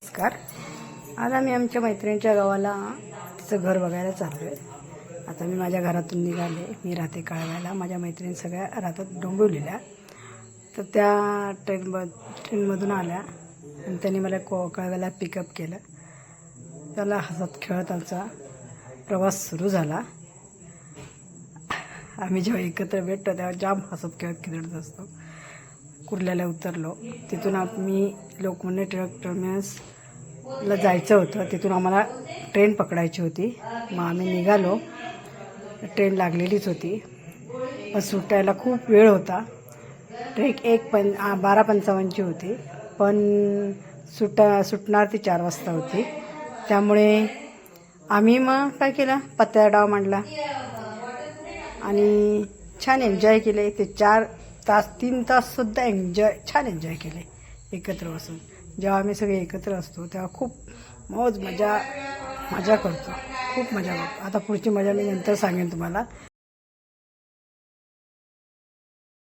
नमस्कार. आज आम्ही आमच्या मैत्रिणीच्या गावाला तिचं घर बघायला चाललो आहे. आता मी माझ्या घरातून निघाले. मी राहते कळव्याला. माझ्या मैत्रिणी सगळ्या राहतात डोंबिवलीला. तर त्या ट्रेनमधून आल्या आणि त्यांनी मला कळव्याला पिकअप केलं. त्याला हसत खेळत आमचा प्रवास सुरू झाला. आम्ही जेव्हा एकत्र भेटतो तेव्हा जाम हसत खेळत खेळत असतो. कुर्ल्याला उतरलो. तिथून आम्ही लोकमान्य टिळक टर्मिनसला जायचं होतं. तिथून आम्हाला ट्रेन पकडायची होती. मग आम्ही निघालो. ट्रेन लागलेलीच होती पण सुटायला खूप वेळ होता. ट्रेन 12:55ची होती पण सुटणार ती 4 वाजता होती. त्यामुळे आम्ही मग काय केलं, पत्त्या डाव मांडला आणि छान एन्जॉय केले. ते 3 ताससुद्धा छान एन्जॉय केले एकत्र बसून. जेव्हा आम्ही सगळे एकत्र असतो तेव्हा खूप मजा करतो. खूप मजा करतो. आता पुढची मजा मी नंतर सांगेन तुम्हाला.